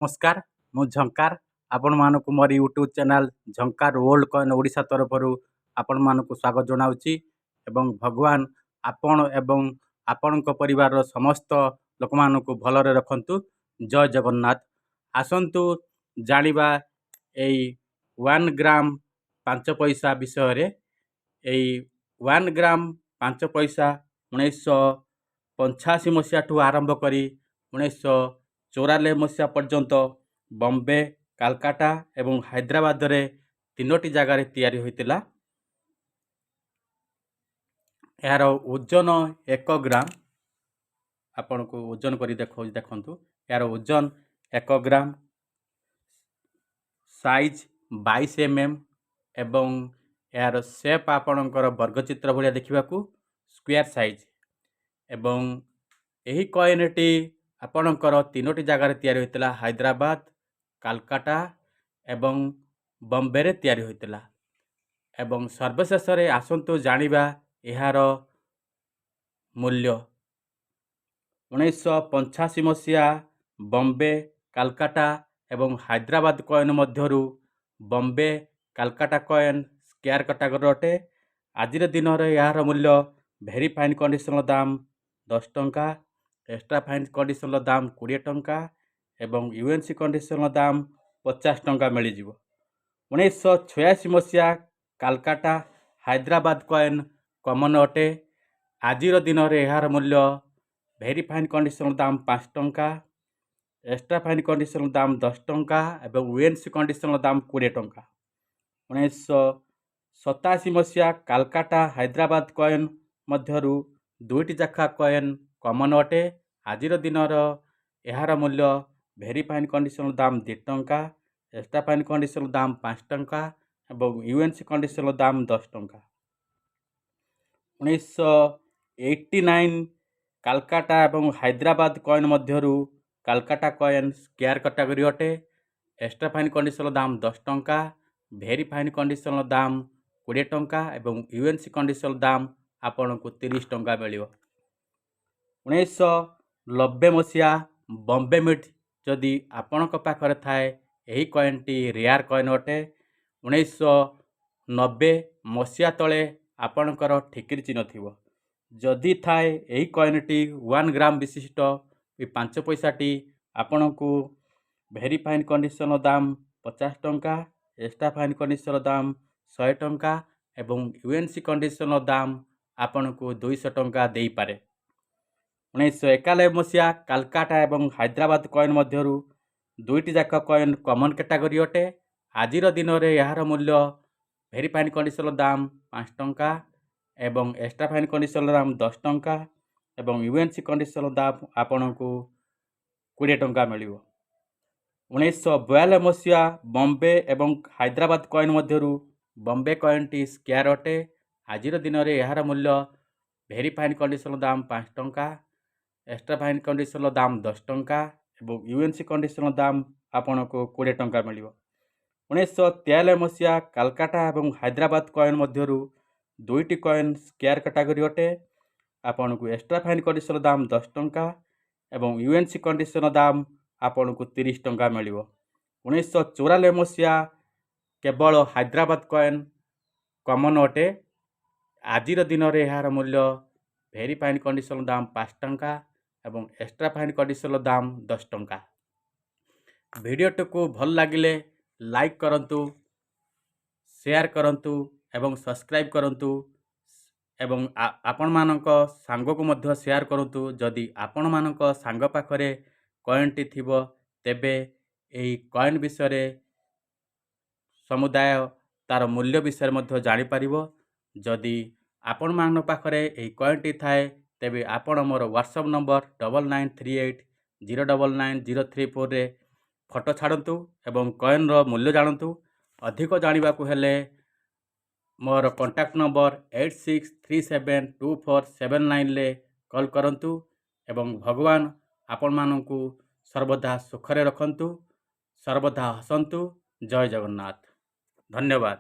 नमस्कार मु झंकार आपण मानक मोर YouTube channel Jhankar world coin Odisha तरफ आपण मानक स्वागत जनाऊँगी एवं भगवान आपण एवं आपण परिवार समस्त लोक मानक भलरे रखंतु। जय जगन्नाथ। आसंतु जानिबा एई 1 ग्राम 5 पैसा विषय रे। एई 1 ग्राम 5 पैसा 1985 मसीहा ठू आरंभ करी 1994 मसीहा पर्यंत बॉम्बे, कलकत्ता एवं हैदराबाद रे तीनोटी जगार तैयारी होइतिला। यार ओजन 1 ग्राम आपण को ओजन करी देखंतु। यार ओजन 1 ग्राम, साइज 22 mm एवं यार शेप आपणकर वर्गचित्र भलिया देखिबाकू स्क्वायर साइज एवं एही कॉइनटी आपणकर तीनोटी जगार तैयारी होइतिला। हैदराबाद, कलकत्ता एवं बॉम्बे रे तैयारी होइतिला। एवं सर्वशेष रे आसंतु जानिबा एहार मूल्य। 1985 मसीहा बॉम्बे, कलकत्ता एवं हैदराबाद कॉइन मध्यरु Bombay Calcutta coin square category अटे। आज दिन यार मूल्य भेरी फाइन कंडीशन दाम 10 टंका, एक्स्ट्रा फाइन कंडीशन दाम 20 टंका एवं यूएनसी कंडीशन दाम 50 टंका मिल जिवो। 1986 मसीहा कलकत्ता हैदराबाद कॉइन कॉमन अटे। आज दिन यार मूल्य भेरी फाइन कंडीशन दाम 5 टंका, एक्स्ट्रा फाइन कंडीशन दाम 10 टंका एवं यूएनसी कंडीशन दाम 20 टंका। 1987 मसीहा कलकत्ता हैदराबाद कॉइन मध्यरु दुईटी जाखा कॉइन कॉमन अटे। आज दिन यार मूल्य भेरी फाइन कंडीशन दाम 2 टंका, एक्स्ट्रा फाइन कंडीशन दाम 5 टंका एवं यूएनसी कंडीशन दाम 10 टंका। 1989 कलकत्ता एवं हैदराबाद कॉइन मध्यरु कलकत्ता कॉइन स्क्वायर कैटेगरी अटे। एक्स्ट्रा फाइन कंडीशन दाम 10 टंका, भेरी फाइन कंडीशन दाम 20 टंका एवं यूएनसी कंडीशन दाम आपन को 30 टंका मिलियो। 1990 मसीहा बॉम्बे मिट जदि आपण पाखरे थाए यही कॉइनटी रेयर कॉइन अटे। 1990 मसीहा तले आपणकर ठिकिरी चिन्ह थिबो। जदि थाए यही कॉइनटी 1 ग्राम विशिष्ट 5 पैसाटी आपण को भेरी फाइन कंडीशन दाम 50 टंका, एक्स्ट्रा फाइन कंडीशन दाम 100 टंका एवं यूएनसी कंडीशन दाम आपण को 200 टंका देई पारे। 1991 मसीहा कलकत्ता एवं हैदराबाद कॉइन मध्यरु दुईटी जाक कॉइन कॉमन कैटेगरी अटे। आज दिन यार मूल्य भेरी फाइन कंडीशन दाम 5 टंका एवं एक्स्ट्रा फाइन कंडीशन दाम 10 टंका एवं यूएनसी कंडीशन दाम आपण को 20 टंका मिलियो। 1942 मसीहा बॉम्बे एवं हैदराबाद कॉइन मध्यरु बॉम्बे कॉइनटी स्क्वायर अटे। आज दिन यार मूल्य भेरी फाइन कंडीशन दाम 5 टंका, एक्स्ट्रा फाइन कंडीशन दाम 10 टंका एवं यूएनसी कंडीशन दाम आपण को 20 टंका मिलियो। 1943 मसीहा कलकत्ता एवं हैदराबाद कॉइन मध्यरु दुईटी कॉइन स्क्वायर कैटेगरी अटे। आपण को एक्स्ट्रा फाइन कंडीशन दाम 10 टंका एवं यूएनसी कंडीशन दाम आपण को 30 टंका मिलियो। 1994 मसीहा केवल हैदराबाद कॉइन कॉमन अटे। आज दिन यार मूल्य भेरी फाइन कंडीशन दाम 5 टंका एवं एक्स्ट्रा फाइन कंडीशन दाम 10 टंका। वीडियो को भल लगिले लाइक करंतु, शेयर करंतु एवं सब्सक्राइब करंतु एवं आपण मानक सांग को मध्य शेयर करंतु। जदि आपण मानक सांग पाखरे कॉइनटी थिबो तेबे एही कॉइन विषय समुदाय तार मूल्य विषय मध्य जानि पारिबो। जदि आपण मान पाखरे एही कॉइनटी थाए तेबे आपण मोर व्हाट्सएप नंबर 9938099034 रे फोटो छाड़तु एवं कॉइन रो मूल्य जानतु। अधिक जानिबाकू हेले मोर कांटेक्ट नंबर 86372479 ले कॉल करंतु एवं भगवान आपण मानकू सर्वदा सुखरे रखंतु, सर्वदा हसंतु। जय जगन्नाथ। धन्यवाद।